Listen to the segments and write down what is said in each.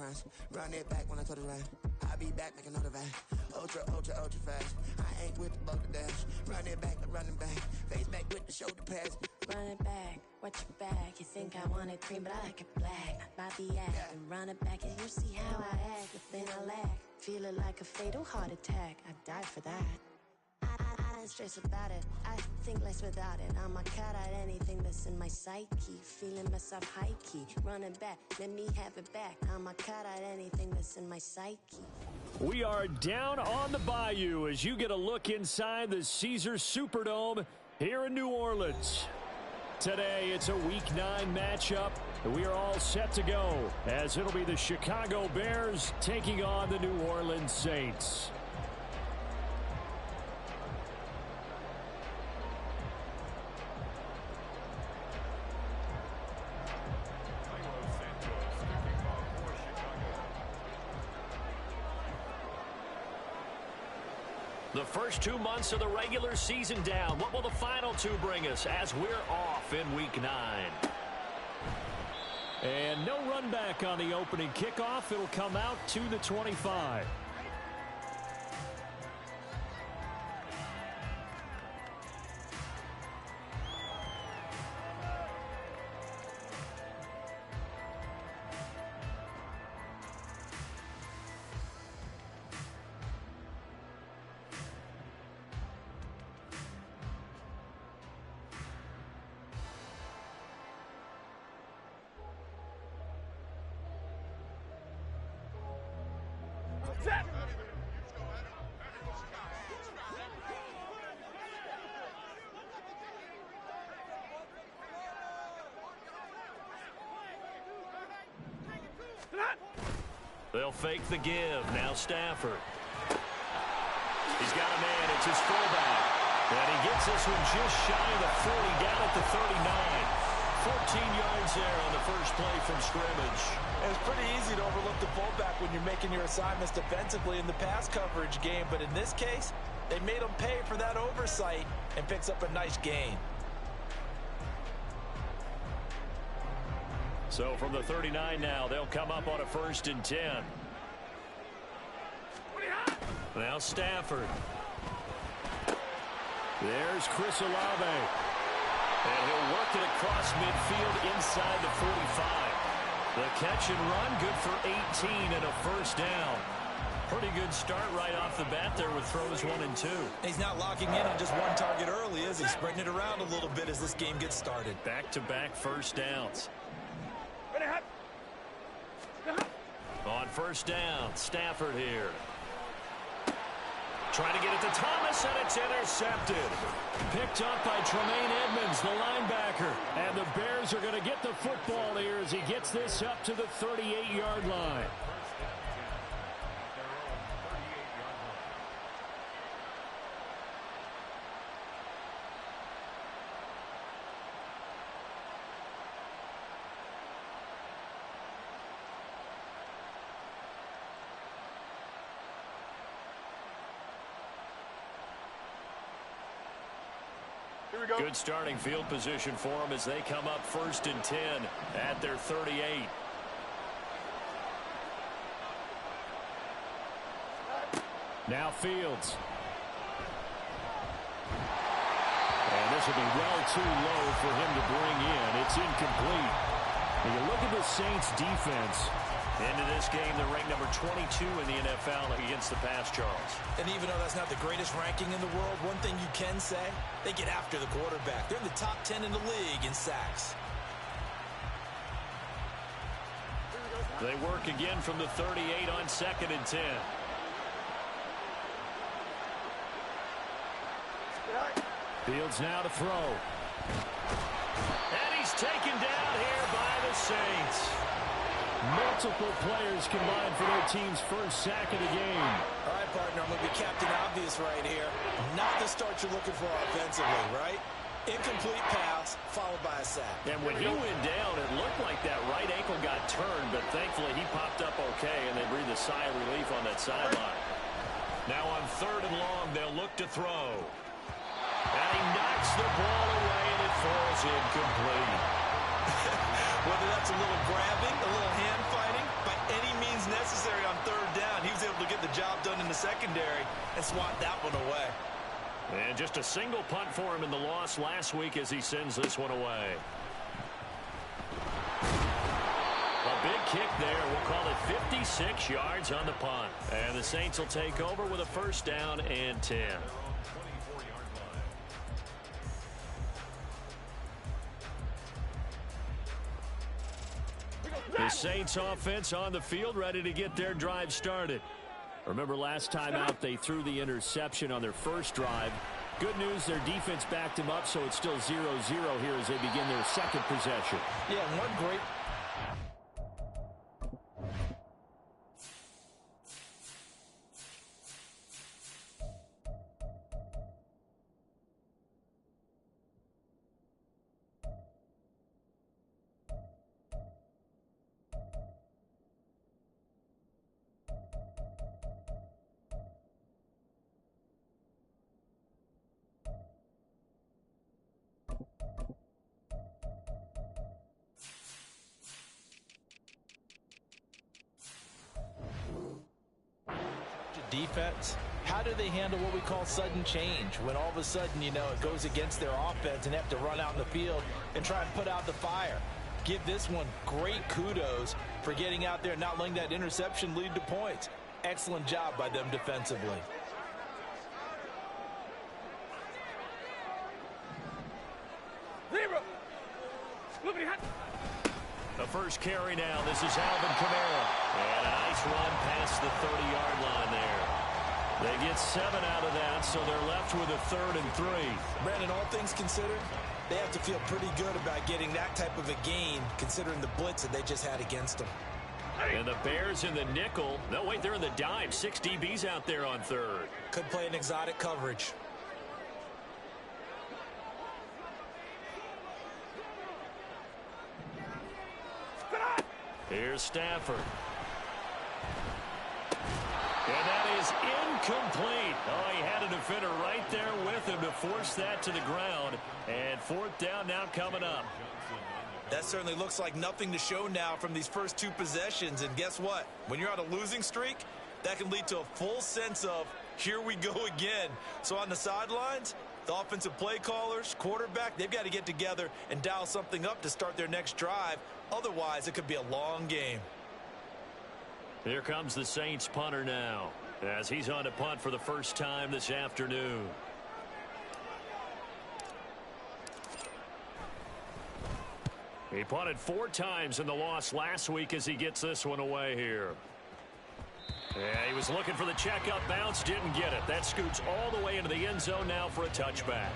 lines. Run it back when I touch the line. I'll be back, make another van. Ultra, ultra, ultra fast. I ain't with the boulder dash. Run it back, I'm running back. Face back with the shoulder pads. Run it back, watch your back. You think I want it cream, but I like it black. I be acting, run it back, and you see how I act. But then I lack, feel it like a fatal heart attack. I'd die for that. I don't stress about it, I think less without it. I'ma cut out anything that's in my psyche. Feeling myself high key, running back, let me have it back. I'ma cut out anything that's in my psyche. We are down on the bayou as you get a look inside the Caesars Superdome here in New Orleans. Today, it's a Week 9 matchup. We are all set to go as it'll be the Chicago Bears taking on the New Orleans Saints. The first 2 months of the regular season down. What will the final 2 bring us as we're off in Week 9? And no run back on the opening kickoff. It'll come out to the 25. They'll fake the give. Now Stafford. He's got a man. It's his fullback. And he gets this one just shy of the 40, down at the 39. 14 yards there on the first play from scrimmage. And it's pretty easy to overlook the fullback when you're making your assignments defensively in the pass coverage game. But in this case, they made him pay for that oversight and picks up a nice gain. So from the 39 now, they'll come up on a 1st and 10. Now Stafford. There's Chris Olave. And he'll work it across midfield inside the 45. The catch and run, good for 18 and a 1st down. Pretty good start right off the bat there with throws 1 and 2. He's not locking in on just one target early, is he? Spreading it around a little bit as this game gets started. Back-to-back 1st downs. On 1st down, Stafford here. Trying to get it to Thomas, and it's intercepted. Picked up by Tremaine Edmonds, the linebacker. And the Bears are going to get the football here as he gets this up to the 38-yard line. Good starting field position for them as they come up 1st and 10 at their 38. Now Fields. And this will be well too low for him to bring in. It's incomplete. When you look at the Saints defense, into this game, they're ranked number 22 in the NFL against the pass, Charles. And even though that's not the greatest ranking in the world, one thing you can say, they get after the quarterback. They're in the top 10 in the league in sacks. They work again from the 38 on 2nd and 10. Fields now to throw. And he's taken down here by the Saints. Multiple players combined for their team's first sack of the game. All right, partner, I'm going to be Captain Obvious right here. Not the start you're looking for offensively, right? Incomplete pass, followed by a sack. And when he went down, it looked like that right ankle got turned, but thankfully he popped up okay, and they breathed a sigh of relief on that sideline. Now on 3rd and long, they'll look to throw. And he knocks the ball away, and it falls incomplete. Whether that's a little grabbing, a little hand fighting, by any means secondary and swat that one away. And just a single punt for him in the loss last week as he sends this one away. A big kick there. We'll call it 56 yards on the punt. And the Saints will take over with a first down and 10. The Saints offense on the field, ready to get their drive started. Remember last time out they threw the interception on their first drive. Good news, their defense backed him up, so it's still 0-0 here as they begin their second possession. Yeah, one great... defense. How do they handle what we call sudden change when all of a sudden, you know, it goes against their offense and they have to run out in the field and try and put out the fire? Give this one great kudos for getting out there and not letting that interception lead to points. Excellent job by them defensively. The first carry now. This is Alvin Kamara. And a nice run past the 30-yard line there. They get 7 out of that, so they're left with a 3rd and 3. Brandon, all things considered, they have to feel pretty good about getting that type of a gain considering the blitz that they just had against them. And the Bears in the nickel. No, wait, they're in the dime. 6 DBs out there on 3rd. Could play an exotic coverage. Here's Stafford. And that is incomplete. Oh, he had a defender right there with him to force that to the ground. And 4th down now coming up. That certainly looks like nothing to show now from these first 2 possessions. And guess what? When you're on a losing streak, that can lead to a full sense of, here we go again. So on the sidelines, the offensive play callers, quarterback, they've got to get together and dial something up to start their next drive. Otherwise, it could be a long game. Here comes the Saints punter now as he's on to punt for the first time this afternoon. He punted 4 times in the loss last week as he gets this one away here. Yeah, he was looking for the checkup bounce, didn't get it. That scoots all the way into the end zone now for a touchback.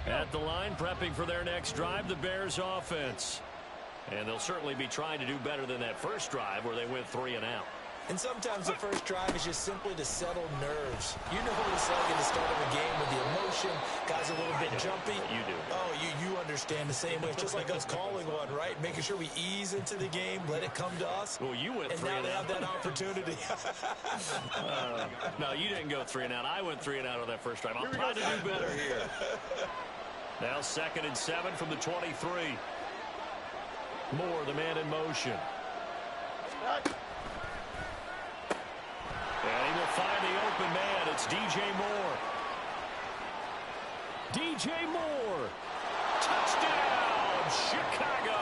At the line, prepping for their next drive, the Bears offense. And they'll certainly be trying to do better than that first drive where they went 3 and out. And sometimes the first drive is just simply to settle nerves. You know what it's like at the start of a game with the emotion, guys a little bit jumpy. You do. Oh, you understand the same way. It's just like us calling one, right? Making sure we ease into the game, let it come to us. Well, you went 3 and out. And now out. they have that opportunity. No, you didn't go 3 and out. I went 3 and out on that first drive. I'm trying to do better here. Now 2nd and 7 from the 23. Moore, the man in motion. And he will find the open man. It's DJ Moore. DJ Moore. Touchdown, Chicago.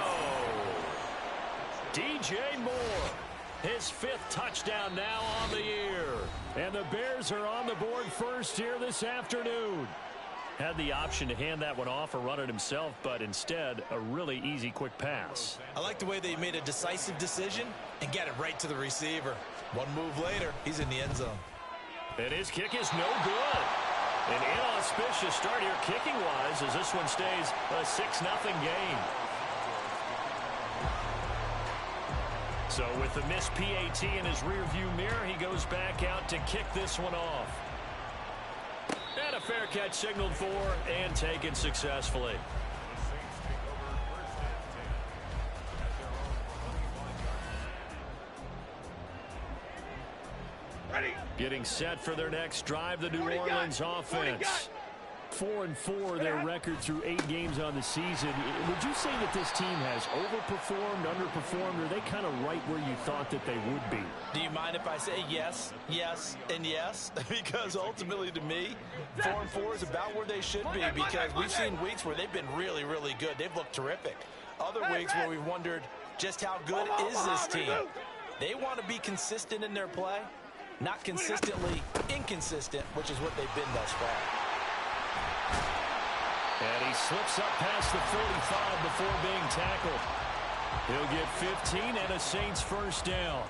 DJ Moore. His 5th touchdown now on the year. And the Bears are on the board first here this afternoon. Had the option to hand that one off or run it himself, but instead, a really easy, quick pass. I like the way they made a decisive decision and get it right to the receiver. One move later, he's in the end zone. And his kick is no good. An inauspicious start here kicking-wise as this one stays a 6-0 game. So with the missed PAT in his rearview mirror, he goes back out to kick this one off. And a fair catch signaled for and taken successfully. Getting set for their next drive, the New Orleans offense. 4-4 their record through 8 games on the season. Would you say that this team has overperformed, underperformed, or are they kind of right where you thought that they would be? Do you mind if I say yes, yes, and yes? Because ultimately to me, 4-4 is about where they should be, because we've seen weeks where they've been really, really good. They've looked terrific. Other weeks where we've wondered just how good is this team. They want to be consistent in their play, not consistently inconsistent, which is what they've been thus far. And he slips up past the 45 before being tackled. He'll get 15 and a Saints first down.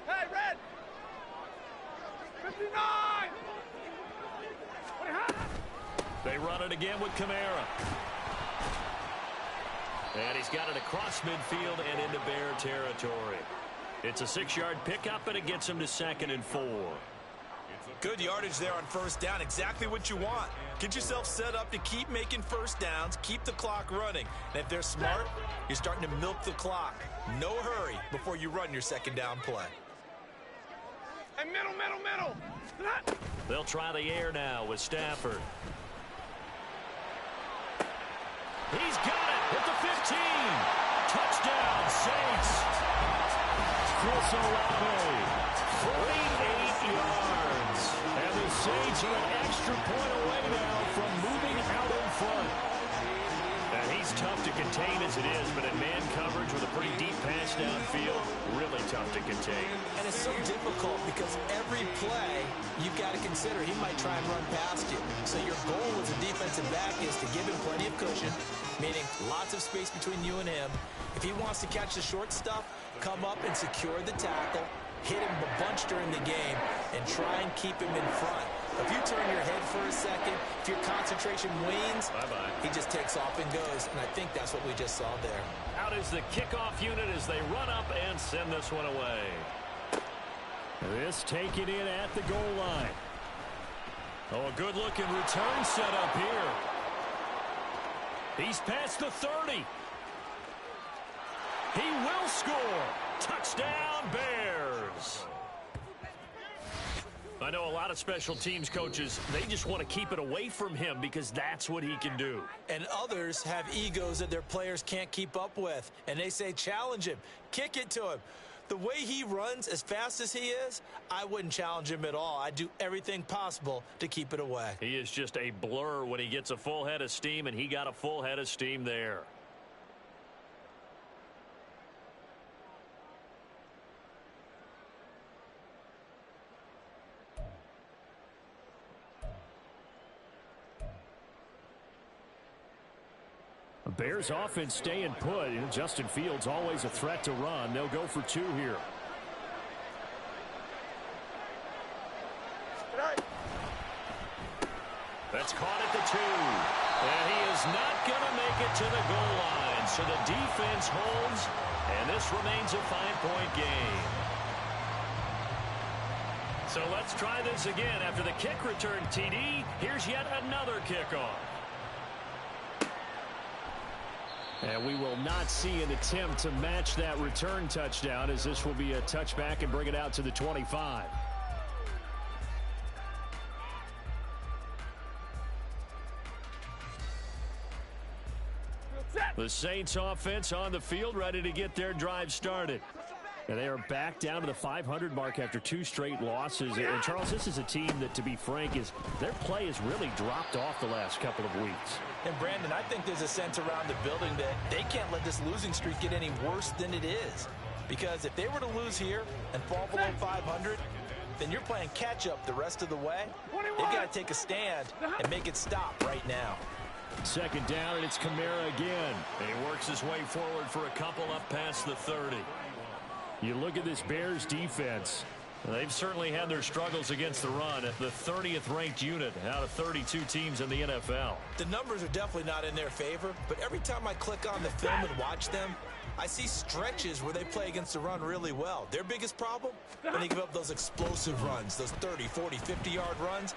Hey, Red! 59! They run it again with Kamara. And he's got it across midfield and into Bear territory. It's a 6-yard pickup, and it gets him to 2nd and 4. Good yardage there on first down. Exactly what you want. Get yourself set up to keep making first downs, keep the clock running. And if they're smart, you're starting to milk the clock. No hurry before you run your second down play. Hey, middle. They'll try the air now with Stafford. He's got it at the 15. Touchdown, Saints. Chris Olave, 48 yards. And the Saints are an extra point away now from moving out in front. And he's tough to contain as it is, but in man coverage with a pretty deep pass downfield, really tough to contain. And it's so difficult because every play you've got to consider he might try and run past you. So your goal as a defensive back is to give him plenty of cushion, meaning lots of space between you and him. If he wants to catch the short stuff, come up and secure the tackle, hit him a bunch during the game, and try and keep him in front. If you turn your head for a second, if your concentration wanes, he just takes off and goes, and I think that's what we just saw there. Out is the kickoff unit as they run up and send this one away. This taken in at the goal line. Oh, a good-looking return set up here. He's past the 30. He will score. Touchdown, Bears. I know a lot of special teams coaches, they just want to keep it away from him because that's what he can do. And others have egos that their players can't keep up with. And they say, challenge him, kick it to him. The way he runs as fast as he is, I wouldn't challenge him at all. I'd do everything possible to keep it away. He is just a blur when he gets a full head of steam, and he got a full head of steam there. Bears offense staying put. Justin Fields always a threat to run. They'll go for 2 here. That's caught at the 2. And he is not going to make it to the goal line. So the defense holds, and this remains a 5-point game. So let's try this again. After the kick return TD, here's yet another kickoff. And we will not see an attempt to match that return touchdown, as this will be a touchback and bring it out to the 25. The Saints offense on the field, ready to get their drive started. And they are back down to the 500 mark after 2 straight losses. And, Charles, this is a team that, to be frank, their play has really dropped off the last couple of weeks. And, Brandon, I think there's a sense around the building that they can't let this losing streak get any worse than it is. Because if they were to lose here and fall below 500, then you're playing catch-up the rest of the way. They've got to take a stand and make it stop right now. 2nd down, and it's Kamara again. And he works his way forward for a couple up past the 30. You look at this Bears defense. They've certainly had their struggles against the run at the 30th ranked unit out of 32 teams in the NFL. The numbers are definitely not in their favor, but every time I click on the film and watch them, I see stretches where they play against the run really well. Their biggest problem, when they give up those explosive runs, those 30, 40, 50-yard runs,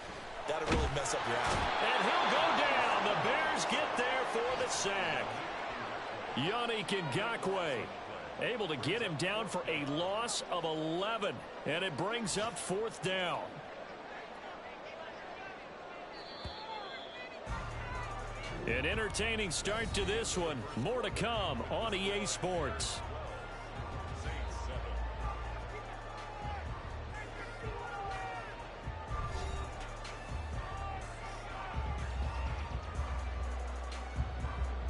that'll really mess up your outcome. And he'll go down. The Bears get there for the sack. Yannick Ngakoue able to get him down for a loss of 11. And it brings up 4th down. An entertaining start to this one. More to come on EA Sports.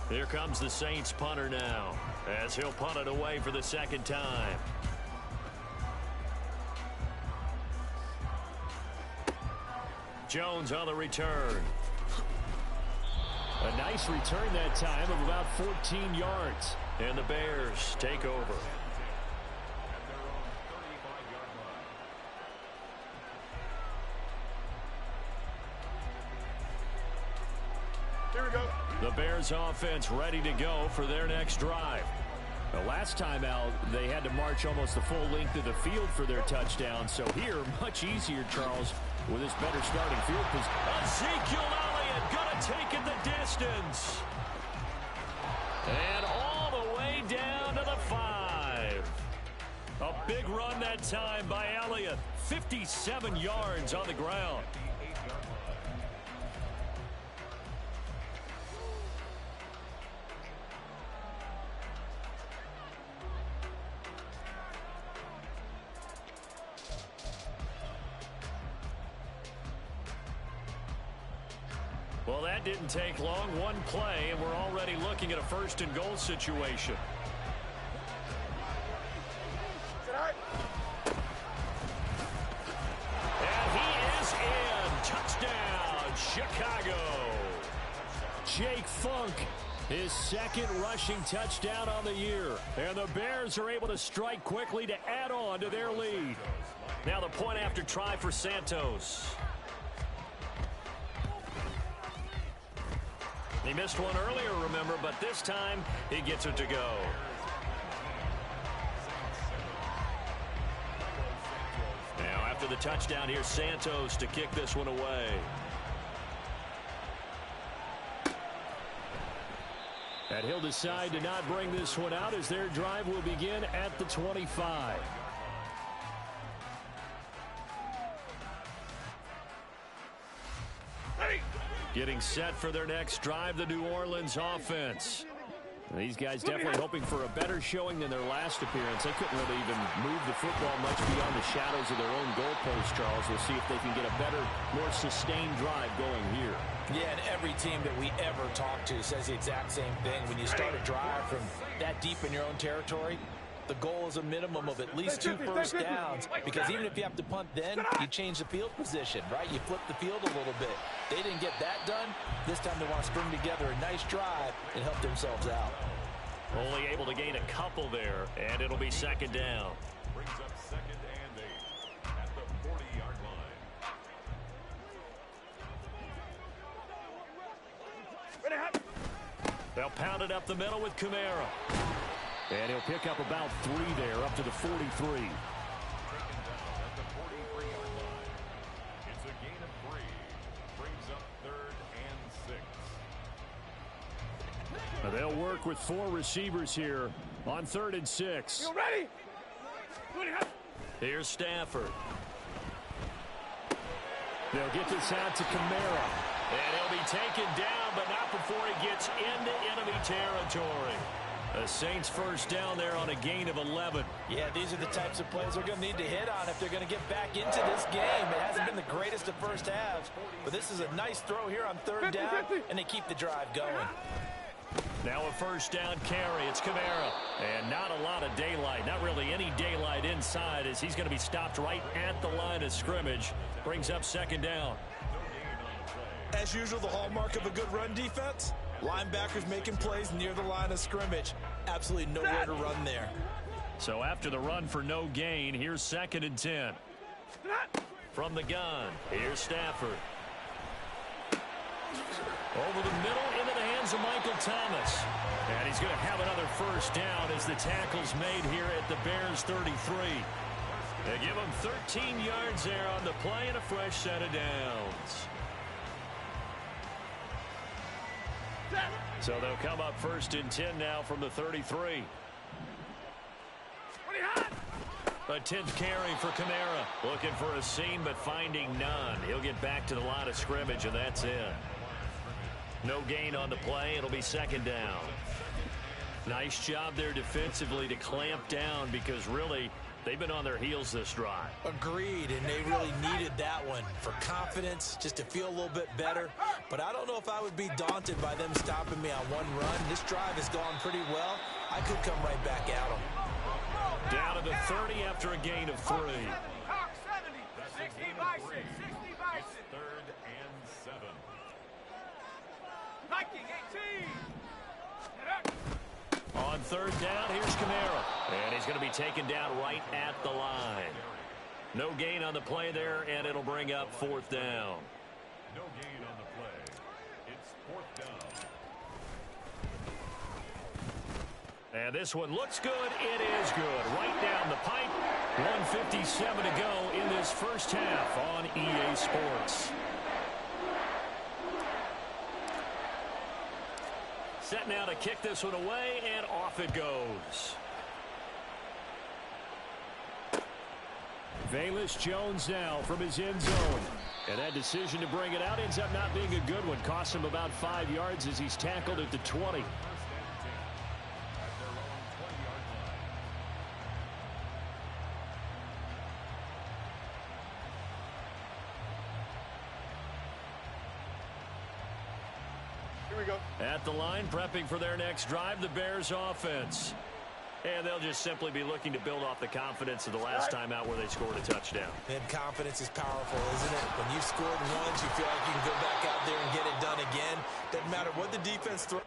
Here comes the Saints punter now, as he'll punt it away for the 2nd time. Jones on the return. A nice return that time of about 14 yards. And the Bears take over. Here we go. The Bears offense ready to go for their next drive. The last time out, they had to march almost the full length of the field for their touchdown. So here, much easier, Charles, with this better starting field position. Ezekiel Elliott going to take it the distance. And all the way down to the 5. A big run that time by Elliott. 57 yards on the ground. Well, that didn't take long. One play, and we're already looking at a 1st and goal situation. And he is in. Touchdown, Chicago. Jake Funk, his 2nd rushing touchdown on the year. And the Bears are able to strike quickly to add on to their lead. Now the point after try for Santos. He missed one earlier, remember, but this time he gets it to go. Now after the touchdown, here's Santos to kick this one away. And he'll decide to not bring this one out as their drive will begin at the 25. Getting set for their next drive, the New Orleans offense. These guys definitely hoping for a better showing than their last appearance. They couldn't really even move the football much beyond the shadows of their own goalpost, Charles. We'll see if they can get a better, more sustained drive going here. Yeah, and every team that we ever talk to says the exact same thing. When you start a drive from that deep in your own territory, the goal is a minimum of at least 2 first downs, because even if you have to punt then, you change the field position, right? You flip the field a little bit. They didn't get that done. This time they want to string together a nice drive and help themselves out. Only able to gain a couple there, and it'll be 2nd down. Brings up 2nd and 8 at the 40-yard line. They'll pound it up the middle with Kamara. And he'll pick up about 3 there, up to the 43. Taken down at the 43-yard line. It's a gain of 3. Brings up 3rd and 6. Now they'll work with 4 receivers here on 3rd and 6. You ready? Here's Stafford. They'll get this out to Kamara. And he'll be taken down, but not before he gets into enemy territory. The Saints 1st down there on a gain of 11. Yeah, these are the types of plays they're going to need to hit on if they're going to get back into this game. It hasn't been the greatest of first halves, but this is a nice throw here on 3rd down, and they keep the drive going. Now a 1st down carry. It's Kamara. And not a lot of daylight. Not really any daylight inside as he's going to be stopped right at the line of scrimmage. Brings up 2nd down. As usual, the hallmark of a good run defense, linebackers making plays near the line of scrimmage. Absolutely nowhere to run there. So after the run for no gain, here's 2nd and 10. From the gun, here's Stafford. Over the middle, into the hands of Michael Thomas. And he's going to have another first down as the tackle's made here at the Bears 33. They give him 13 yards there on the play and a fresh set of downs. So they'll come up 1st and 10 now from the 33. A 10th carry for Kamara. Looking for a seam, but finding none. He'll get back to the line of scrimmage, and that's it. No gain on the play. It'll be 2nd down. Nice job there defensively to clamp down because really they've been on their heels this drive. Agreed, and they really needed that one for confidence, just to feel a little bit better. But I don't know if I would be daunted by them stopping me on one run. This drive has gone pretty well. I could come right back at them. Down to the 30 after a gain of 3. 3rd and 7. On 3rd down, here's Kamara. And he's going to be taken down right at the line. No gain on the play there, and it'll bring up 4th down. No gain on the play. It's 4th down. And this one looks good. It is good. Right down the pipe. 1:57 to go in this first half on EA Sports. Set now to kick this one away, and off it goes. Velus Jones now from his end zone. And that decision to bring it out ends up not being a good one. Costs him about 5 yards as he's tackled at the 20. At the line, prepping for their next drive, the Bears offense. And they'll just simply be looking to build off the confidence of the last time out where they scored a touchdown. And confidence is powerful, isn't it? When you've scored once, you feel like you can go back out there and get it done again. Doesn't matter what the defense throws.